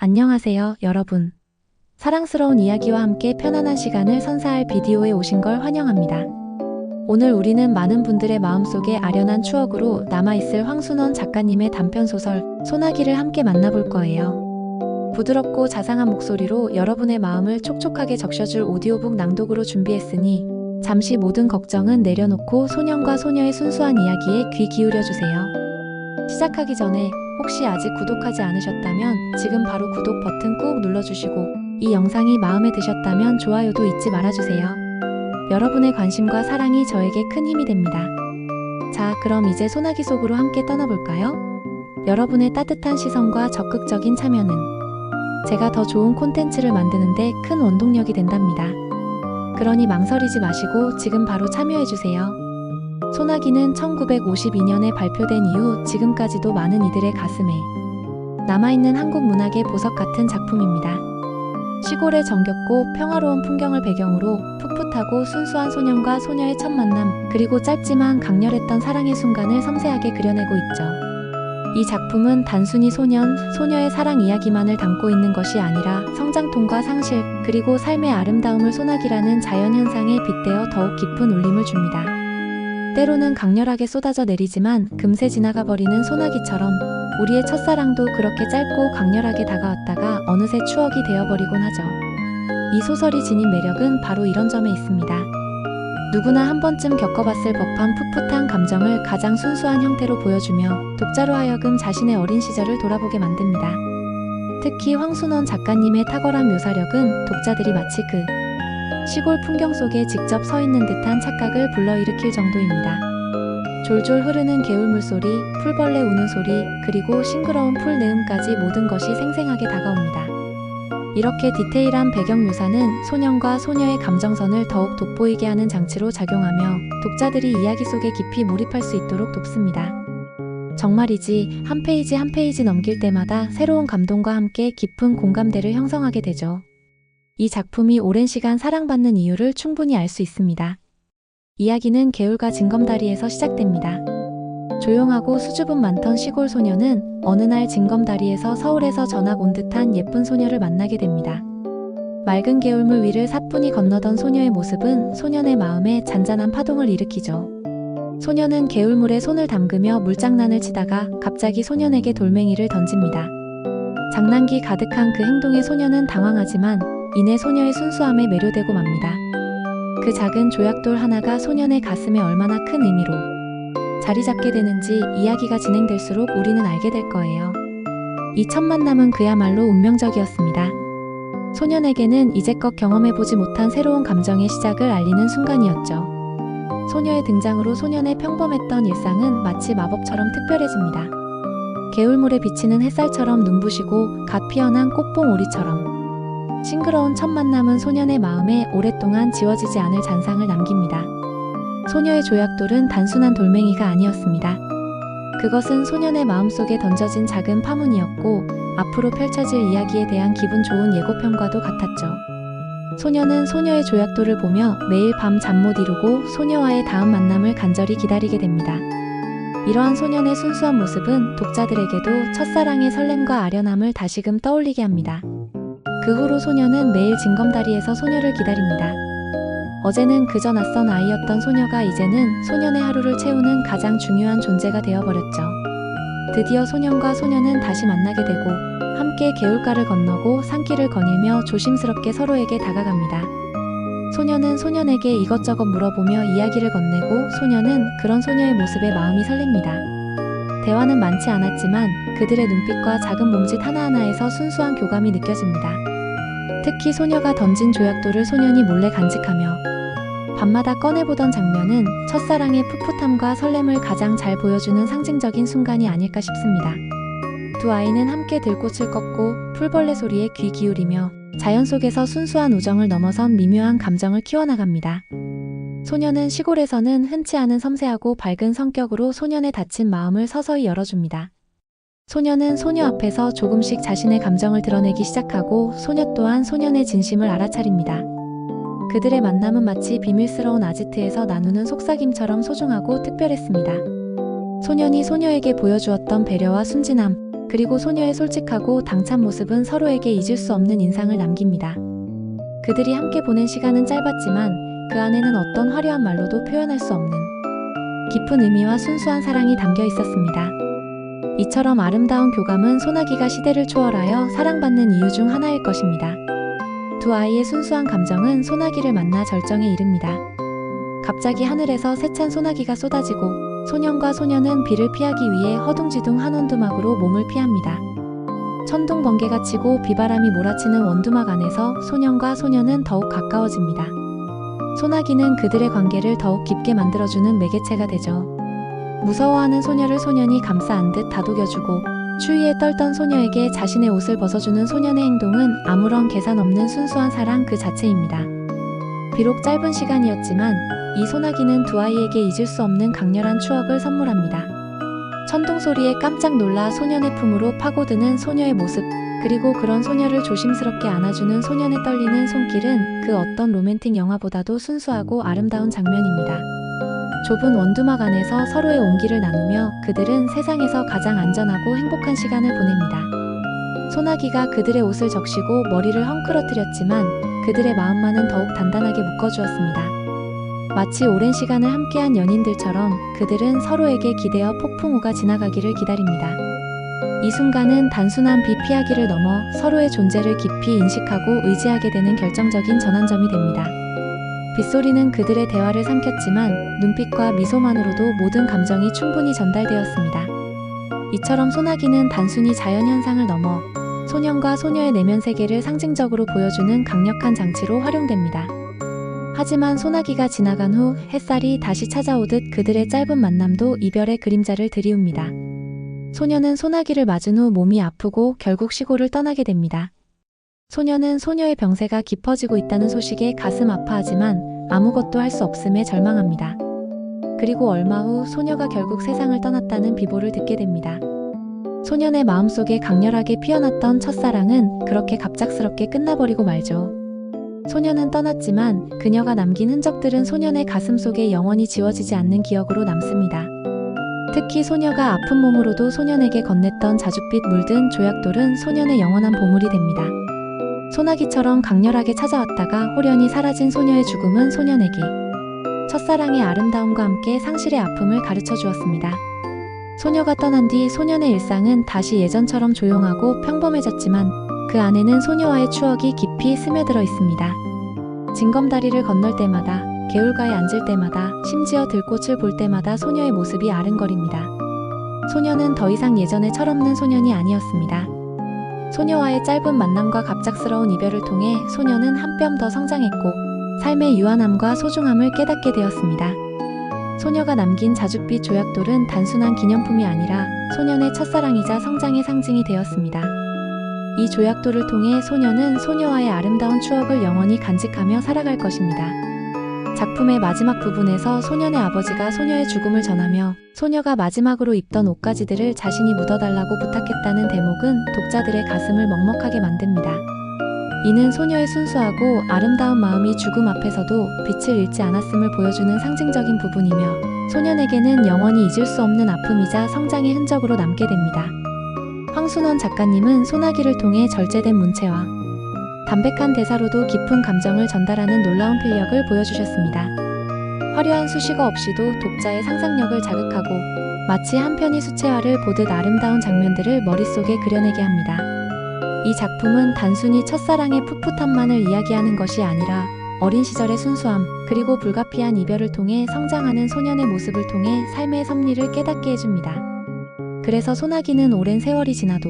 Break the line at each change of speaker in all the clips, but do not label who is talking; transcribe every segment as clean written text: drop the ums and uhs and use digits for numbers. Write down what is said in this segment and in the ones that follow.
안녕하세요, 여러분. 사랑스러운 이야기와 함께 편안한 시간을 선사할 비디오에 오신 걸 환영합니다. 오늘 우리는 많은 분들의 마음속에 아련한 추억으로 남아있을 황순원 작가님의 단편소설 소나기를 함께 만나볼 거예요. 부드럽고 자상한 목소리로 여러분의 마음을 촉촉하게 적셔줄 오디오북 낭독으로 준비했으니 잠시 모든 걱정은 내려놓고 소년과 소녀의 순수한 이야기에 귀 기울여주세요. 시작하기 전에 혹시 아직 구독하지 않으셨다면 지금 바로 구독 버튼 꾹 눌러주시고 이 영상이 마음에 드셨다면 좋아요도 잊지 말아주세요. 여러분의 관심과 사랑이 저에게 큰 힘이 됩니다. 자, 그럼 이제 소나기 속으로 함께 떠나볼까요? 여러분의 따뜻한 시선과 적극적인 참여는 제가 더 좋은 콘텐츠를 만드는데 큰 원동력이 된답니다. 그러니 망설이지 마시고 지금 바로 참여해주세요. 소나기는 1952년에 발표된 이후 지금까지도 많은 이들의 가슴에 남아있는 한국 문학의 보석 같은 작품입니다. 시골의 정겹고 평화로운 풍경을 배경으로 풋풋하고 순수한 소년과 소녀의 첫 만남, 그리고 짧지만 강렬했던 사랑의 순간을 섬세하게 그려내고 있죠. 이 작품은 단순히 소년, 소녀의 사랑 이야기만을 담고 있는 것이 아니라 성장통과 상실, 그리고 삶의 아름다움을 소나기라는 자연현상에 빗대어 더욱 깊은 울림을 줍니다. 때로는 강렬하게 쏟아져 내리지만 금세 지나가 버리는 소나기처럼 우리의 첫사랑도 그렇게 짧고 강렬하게 다가왔다가 어느새 추억이 되어버리곤 하죠. 이 소설이 지닌 매력은 바로 이런 점에 있습니다. 누구나 한 번쯤 겪어봤을 법한 풋풋한 감정을 가장 순수한 형태로 보여주며 독자로 하여금 자신의 어린 시절을 돌아보게 만듭니다. 특히 황순원 작가님의 탁월한 묘사력은 독자들이 마치 그 시골 풍경 속에 직접 서 있는 듯한 착각을 불러일으킬 정도입니다. 졸졸 흐르는 개울 물소리, 풀벌레 우는 소리, 그리고 싱그러운 풀 내음까지 모든 것이 생생하게 다가옵니다. 이렇게 디테일한 배경 묘사는 소년과 소녀의 감정선을 더욱 돋보이게 하는 장치로 작용하며 독자들이 이야기 속에 깊이 몰입할 수 있도록 돕습니다. 정말이지 한 페이지 한 페이지 넘길 때마다 새로운 감동과 함께 깊은 공감대를 형성하게 되죠. 이 작품이 오랜 시간 사랑받는 이유를 충분히 알 수 있습니다. 이야기는 개울과 징검다리에서 시작됩니다. 조용하고 수줍음 많던 시골 소녀는 어느 날 징검다리에서 서울에서 전학 온 듯한 예쁜 소녀를 만나게 됩니다. 맑은 개울물 위를 사뿐히 건너던 소녀의 모습은 소년의 마음에 잔잔한 파동을 일으키죠. 소녀는 개울물에 손을 담그며 물장난을 치다가 갑자기 소년에게 돌멩이를 던집니다. 장난기 가득한 그 행동에 소녀는 당황하지만 이내 소녀의 순수함에 매료되고 맙니다. 그 작은 조약돌 하나가 소년의 가슴에 얼마나 큰 의미로 자리 잡게 되는지 이야기가 진행될수록 우리는 알게 될 거예요. 이 첫 만남은 그야말로 운명적이었습니다. 소년에게는 이제껏 경험해보지 못한 새로운 감정의 시작을 알리는 순간이었죠. 소녀의 등장으로 소년의 평범했던 일상은 마치 마법처럼 특별해집니다. 개울물에 비치는 햇살처럼 눈부시고 갓 피어난 꽃봉오리처럼 싱그러운 첫 만남은 소년의 마음에 오랫동안 지워지지 않을 잔상을 남깁니다. 소녀의 조약돌은 단순한 돌멩이가 아니었습니다. 그것은 소년의 마음속에 던져진 작은 파문이었고 앞으로 펼쳐질 이야기에 대한 기분 좋은 예고편과도 같았죠. 소년은 소녀의 조약돌을 보며 매일 밤 잠 못 이루고 소녀와의 다음 만남을 간절히 기다리게 됩니다. 이러한 소년의 순수한 모습은 독자들에게도 첫사랑의 설렘과 아련함을 다시금 떠올리게 합니다. 그 후로 소녀는 매일 징검다리에서 소녀를 기다립니다. 어제는 그저 낯선 아이였던 소녀가 이제는 소년의 하루를 채우는 가장 중요한 존재가 되어버렸죠. 드디어 소년과 소녀는 다시 만나게 되고 함께 개울가를 건너고 산길을 거닐며 조심스럽게 서로에게 다가갑니다. 소녀는 소년에게 이것저것 물어보며 이야기를 건네고 소녀는 그런 소녀의 모습에 마음이 설렙니다. 대화는 많지 않았지만 그들의 눈빛과 작은 몸짓 하나하나에서 순수한 교감이 느껴집니다. 특히 소녀가 던진 조약돌을 소년이 몰래 간직하며 밤마다 꺼내보던 장면은 첫사랑의 풋풋함과 설렘을 가장 잘 보여주는 상징적인 순간이 아닐까 싶습니다. 두 아이는 함께 들꽃을 꺾고 풀벌레 소리에 귀 기울이며 자연 속에서 순수한 우정을 넘어선 미묘한 감정을 키워나갑니다. 소녀는 시골에서는 흔치 않은 섬세하고 밝은 성격으로 소년의 닫힌 마음을 서서히 열어줍니다. 소녀는 소녀 앞에서 조금씩 자신의 감정을 드러내기 시작하고 소녀 또한 소년의 진심을 알아차립니다. 그들의 만남은 마치 비밀스러운 아지트에서 나누는 속삭임처럼 소중하고 특별했습니다. 소년이 소녀에게 보여주었던 배려와 순진함, 그리고 소녀의 솔직하고 당찬 모습은 서로에게 잊을 수 없는 인상을 남깁니다. 그들이 함께 보낸 시간은 짧았지만 그 안에는 어떤 화려한 말로도 표현할 수 없는 깊은 의미와 순수한 사랑이 담겨 있었습니다. 이처럼 아름다운 교감은 소나기가 시대를 초월하여 사랑받는 이유 중 하나일 것입니다. 두 아이의 순수한 감정은 소나기를 만나 절정에 이릅니다. 갑자기 하늘에서 세찬 소나기가 쏟아지고 소년과 소녀는 비를 피하기 위해 허둥지둥 한 원두막으로 몸을 피합니다. 천둥 번개가 치고 비바람이 몰아치는 원두막 안에서 소년과 소녀는 더욱 가까워집니다. 소나기는 그들의 관계를 더욱 깊게 만들어주는 매개체가 되죠. 무서워하는 소녀를 소년이 감싸 안듯 다독여주고 추위에 떨던 소녀에게 자신의 옷을 벗어주는 소년의 행동은 아무런 계산 없는 순수한 사랑 그 자체입니다. 비록 짧은 시간이었지만 이 소나기는 두 아이에게 잊을 수 없는 강렬한 추억을 선물합니다. 천둥 소리에 깜짝 놀라 소년의 품으로 파고드는 소녀의 모습, 그리고 그런 소녀를 조심스럽게 안아주는 소년의 떨리는 손길은 그 어떤 로맨틱 영화보다도 순수하고 아름다운 장면입니다. 좁은 원두막 안에서 서로의 온기를 나누며 그들은 세상에서 가장 안전하고 행복한 시간을 보냅니다. 소나기가 그들의 옷을 적시고 머리를 헝클어뜨렸지만 그들의 마음만은 더욱 단단하게 묶어주었습니다. 마치 오랜 시간을 함께한 연인들처럼 그들은 서로에게 기대어 폭풍우가 지나가기를 기다립니다. 이 순간은 단순한 비 피하기를 넘어 서로의 존재를 깊이 인식하고 의지하게 되는 결정적인 전환점이 됩니다. 빗소리는 그들의 대화를 삼켰지만 눈빛과 미소만으로도 모든 감정이 충분히 전달되었습니다. 이처럼 소나기는 단순히 자연현상을 넘어 소년과 소녀의 내면 세계를 상징적으로 보여주는 강력한 장치로 활용됩니다. 하지만 소나기가 지나간 후 햇살이 다시 찾아오듯 그들의 짧은 만남도 이별의 그림자를 드리웁니다. 소녀는 소나기를 맞은 후 몸이 아프고 결국 시골을 떠나게 됩니다. 소녀는 소녀의 병세가 깊어지고 있다는 소식에 가슴 아파하지만 아무것도 할 수 없음에 절망합니다. 그리고 얼마 후 소녀가 결국 세상을 떠났다는 비보를 듣게 됩니다. 소년의 마음속에 강렬하게 피어났던 첫사랑은 그렇게 갑작스럽게 끝나버리고 말죠. 소녀는 떠났지만 그녀가 남긴 흔적들은 소년의 가슴 속에 영원히 지워지지 않는 기억으로 남습니다. 특히 소녀가 아픈 몸으로도 소년에게 건넸던 자줏빛 물든 조약돌은 소년의 영원한 보물이 됩니다. 소나기처럼 강렬하게 찾아왔다가 호련히 사라진 소녀의 죽음은 소년에게 첫사랑의 아름다움과 함께 상실의 아픔을 가르쳐 주었습니다. 소녀가 떠난 뒤 소년의 일상은 다시 예전처럼 조용하고 평범해졌지만 그 안에는 소녀와의 추억이 깊이 스며들어 있습니다. 징검다리를 건널 때마다, 개울가에 앉을 때마다, 심지어 들꽃을 볼 때마다 소녀의 모습이 아른거립니다. 소녀는 더 이상 예전의 철없는 소년이 아니었습니다. 소녀와의 짧은 만남과 갑작스러운 이별을 통해 소녀는 한 뼘 더 성장했고 삶의 유한함과 소중함을 깨닫게 되었습니다. 소녀가 남긴 자줏빛 조약돌은 단순한 기념품이 아니라 소년의 첫사랑이자 성장의 상징이 되었습니다. 이 조약돌을 통해 소녀는 소녀와의 아름다운 추억을 영원히 간직하며 살아갈 것입니다. 작품의 마지막 부분에서 소년의 아버지가 소녀의 죽음을 전하며 소녀가 마지막으로 입던 옷가지들을 자신이 묻어달라고 부탁했다는 대목은 독자들의 가슴을 먹먹하게 만듭니다. 이는 소녀의 순수하고 아름다운 마음이 죽음 앞에서도 빛을 잃지 않았음을 보여주는 상징적인 부분이며 소년에게는 영원히 잊을 수 없는 아픔이자 성장의 흔적으로 남게 됩니다. 황순원 작가님은 소나기를 통해 절제된 문체와 담백한 대사로도 깊은 감정을 전달하는 놀라운 필력을 보여주셨습니다. 화려한 수식어 없이도 독자의 상상력을 자극하고 마치 한 편의 수채화를 보듯 아름다운 장면들을 머릿속에 그려내게 합니다. 이 작품은 단순히 첫사랑의 풋풋함만을 이야기하는 것이 아니라 어린 시절의 순수함, 그리고 불가피한 이별을 통해 성장하는 소년의 모습을 통해 삶의 섭리를 깨닫게 해줍니다. 그래서 소나기는 오랜 세월이 지나도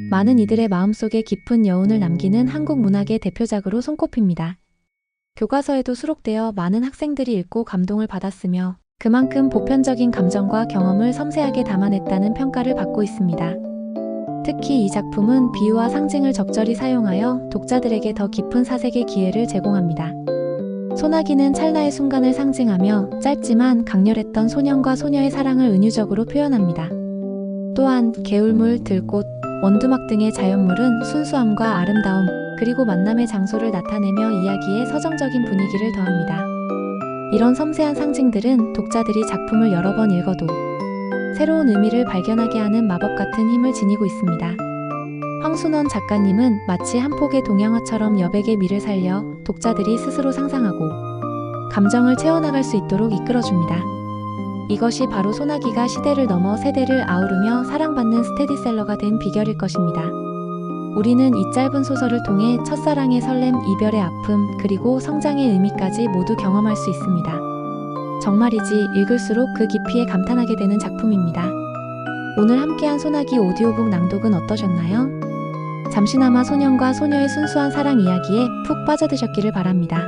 많은 이들의 마음속에 깊은 여운을 남기는 한국 문학의 대표작으로 손꼽힙니다. 교과서에도 수록되어 많은 학생들이 읽고 감동을 받았으며 그만큼 보편적인 감정과 경험을 섬세하게 담아냈다는 평가를 받고 있습니다. 특히 이 작품은 비유와 상징을 적절히 사용하여 독자들에게 더 깊은 사색의 기회를 제공합니다. 소나기는 찰나의 순간을 상징하며 짧지만 강렬했던 소년과 소녀의 사랑을 은유적으로 표현합니다. 또한 개울물, 들꽃, 원두막 등의 자연물은 순수함과 아름다움, 그리고 만남의 장소를 나타내며 이야기에 서정적인 분위기를 더합니다. 이런 섬세한 상징들은 독자들이 작품을 여러 번 읽어도 새로운 의미를 발견하게 하는 마법 같은 힘을 지니고 있습니다. 황순원 작가님은 마치 한 폭의 동양화처럼 여백의 미를 살려 독자들이 스스로 상상하고 감정을 채워나갈 수 있도록 이끌어줍니다. 이것이 바로 소나기가 시대를 넘어 세대를 아우르며 사랑받는 스테디셀러가 된 비결일 것입니다. 우리는 이 짧은 소설을 통해 첫사랑의 설렘, 이별의 아픔, 그리고 성장의 의미까지 모두 경험할 수 있습니다. 정말이지 읽을수록 그 깊이에 감탄하게 되는 작품입니다. 오늘 함께한 소나기 오디오북 낭독은 어떠셨나요? 잠시나마 소년과 소녀의 순수한 사랑 이야기에 푹 빠져드셨기를 바랍니다.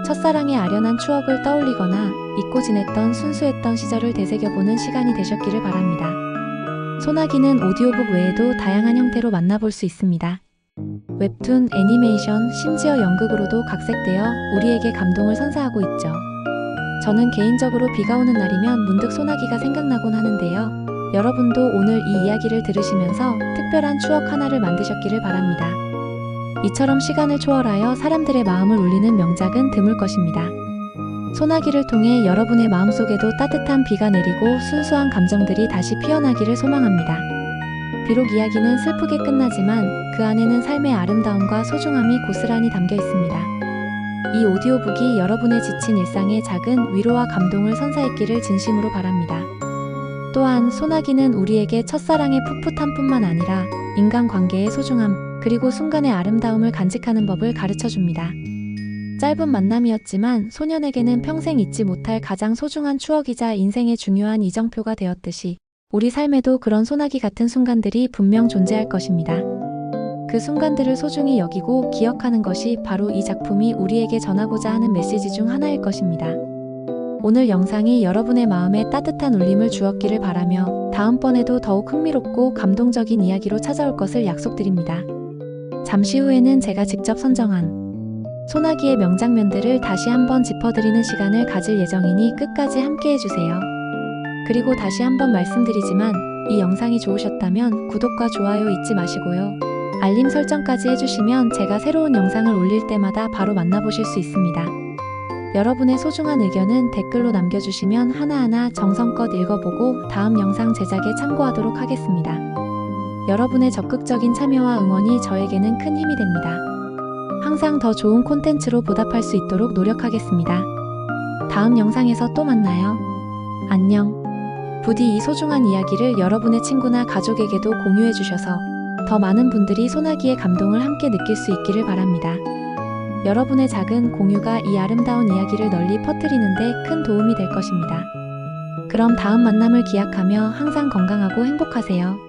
첫사랑의 아련한 추억을 떠올리거나 잊고 지냈던 순수했던 시절을 되새겨보는 시간이 되셨기를 바랍니다. 소나기는 오디오북 외에도 다양한 형태로 만나볼 수 있습니다. 웹툰, 애니메이션, 심지어 연극으로도 각색되어 우리에게 감동을 선사하고 있죠. 저는 개인적으로 비가 오는 날이면 문득 소나기가 생각나곤 하는데요. 여러분도 오늘 이 이야기를 들으시면서 특별한 추억 하나를 만드셨기를 바랍니다. 이처럼 시간을 초월하여 사람들의 마음을 울리는 명작은 드물 것입니다. 소나기를 통해 여러분의 마음속에도 따뜻한 비가 내리고 순수한 감정들이 다시 피어나기를 소망합니다. 비록 이야기는 슬프게 끝나지만 그 안에는 삶의 아름다움과 소중함이 고스란히 담겨 있습니다. 이 오디오북이 여러분의 지친 일상에 작은 위로와 감동을 선사했기를 진심으로 바랍니다. 또한 소나기는 우리에게 첫사랑의 풋풋함뿐만 아니라 인간관계의 소중함, 그리고 순간의 아름다움을 간직하는 법을 가르쳐줍니다. 짧은 만남이었지만 소년에게는 평생 잊지 못할 가장 소중한 추억이자 인생의 중요한 이정표가 되었듯이 우리 삶에도 그런 소나기 같은 순간들이 분명 존재할 것입니다. 그 순간들을 소중히 여기고 기억하는 것이 바로 이 작품이 우리에게 전하고자 하는 메시지 중 하나일 것입니다. 오늘 영상이 여러분의 마음에 따뜻한 울림을 주었기를 바라며 다음번에도 더욱 흥미롭고 감동적인 이야기로 찾아올 것을 약속드립니다. 잠시 후에는 제가 직접 선정한 소나기의 명장면들을 다시 한번 짚어드리는 시간을 가질 예정이니 끝까지 함께 해주세요. 그리고 다시 한번 말씀드리지만 이 영상이 좋으셨다면 구독과 좋아요 잊지 마시고요. 알림 설정까지 해주시면 제가 새로운 영상을 올릴 때마다 바로 만나보실 수 있습니다. 여러분의 소중한 의견은 댓글로 남겨주시면 하나하나 정성껏 읽어보고 다음 영상 제작에 참고하도록 하겠습니다. 여러분의 적극적인 참여와 응원이 저에게는 큰 힘이 됩니다. 항상 더 좋은 콘텐츠로 보답할 수 있도록 노력하겠습니다. 다음 영상에서 또 만나요. 안녕. 부디 이 소중한 이야기를 여러분의 친구나 가족에게도 공유해주셔서 더 많은 분들이 소나기의 감동을 함께 느낄 수 있기를 바랍니다. 여러분의 작은 공유가 이 아름다운 이야기를 널리 퍼뜨리는데 큰 도움이 될 것입니다. 그럼 다음 만남을 기약하며 항상 건강하고 행복하세요.